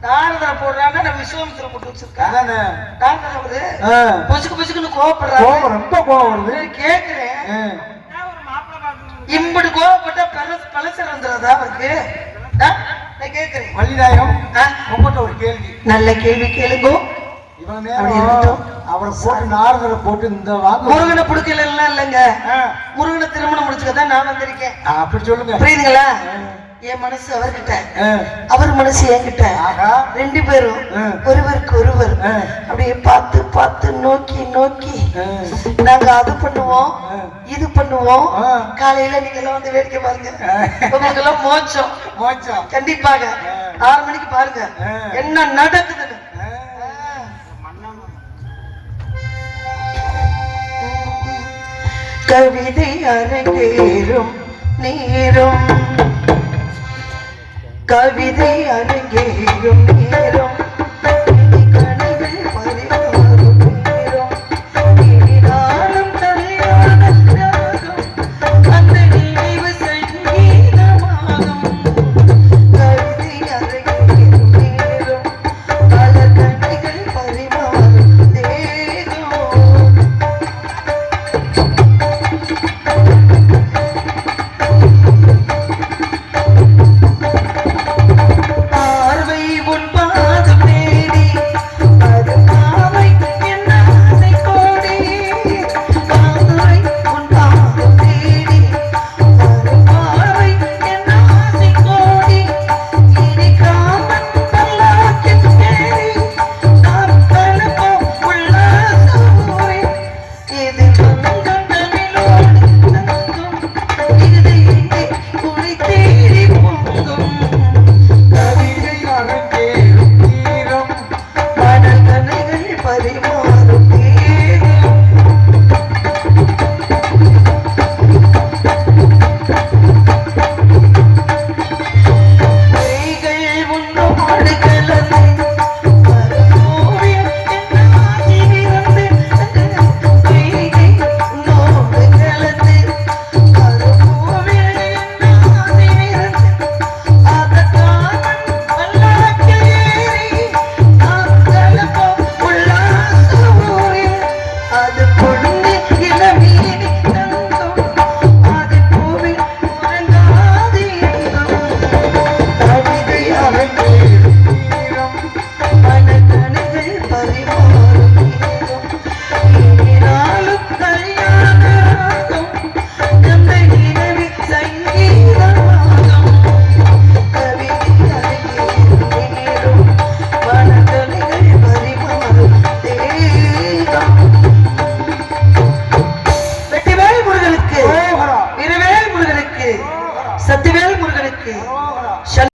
நாரதரை போடுறாங்க. நான் விஸ்வாமித்திர போட்டு வச்சிருக்கேன். நாரதர் பொசுக்கு பொசுக்குன்னு கோவப்படுறாங்க. ரொம்ப கோவம் வருது. கேக்குறேன், இம்படி கோவப்பட்டா பழசு வந்துடுறதா அவருக்கு? நான் கேக்குறேன். வள்ளிநாயகம், உங்கள்கிட்ட ஒரு கேள்வி. நல்ல கேள்வி கேளுங்க. இவன் நேரம் அவரை போட்டு நாரதரை போட்டு இந்த வாங்க முருகனை பிடிக்கல இல்லைங்க. முருகனை திருமணம் முடிச்சுக்கதான் நான் வந்திருக்கேன். அப்படி சொல்லுங்க. புரியுதுங்களா? என் மனசு அவர்கிட்ட, அவர் மனசு என்கிட்ட. ரெண்டு பேரும் ஒருவருக்கு ஒருவர் அப்படியே பார்த்து பார்த்து நோக்கி நோக்கி நாங்க அது பண்ணுவோம் இது பண்ணுவோம். காலையில நீங்க எல்லாம் வந்து வேடிக்கை பாருங்க. உங்களுக்கு எல்லாம் மோட்சம் மோட்சம் கண்டிப்பாக. 6 மணிக்கு பாருங்க என்ன நடக்குதுன்னு. கவிதை அரங்கேறும் நேரம், கவிதை அரங்கேறும் நேரம், கனவில் பரிமாறும் நேரம், இனிதாலும் கல்யாண ராகம், அந்த நினைவு சங்கீதமாகும். கவிதை அரங்கேறும் நேரம், பல கனிகள் பரிமாறும் தேகம். பார்வை உன் பாதம் தேடி, அது பாவை என் ஆசை கோடி. பார்வை உன் பாதம் தேடி, அது பாவை என் ஆசை கோடி. இனி காமன் பல்லாக்கில் தேடி, நாம் கலப்போம் உல்லாச ஊரே. இது வங்கம் தமிழோடு தங்கும், இது இங்கே குடி தேடி பொங்கும். கவிதை அரங்கேறும் தீரம், மணல் கனைகள் பரிமாறும் தேகம். கைகள் உன்னோடு கலந்து மறுபோவியம் என் ஆசை விருந்து. கைகள் உன்னோடு கலந்து மறுபோவியம் என் ஆசை விருந்து. அதற்காமன் பல்லாக்கில் ஏறி நாம் கலப்போம் உல்லாச ஊரில். அது பொழுது இளமீனி தங்கும், அது பூவில் உறங்காது எங்கும். கவிதை அரங்கேறும் தீரம், மனக்கணைகள் பரிமாறும் நேரம், இனினாலும் கல்யாண ராகம், அந்த நினைவில் சங்கீதமாகும். கவிதை அரங்கேறும் நேரம், மனக்கணைகள் பரிமாறும் தேகம். வெற்றிவேல் முருகனுக்கு, ஓஹரா, வீரவேல் முருகனுக்கு, சத்திவேல் முருகனுக்கு. ஓஹரா.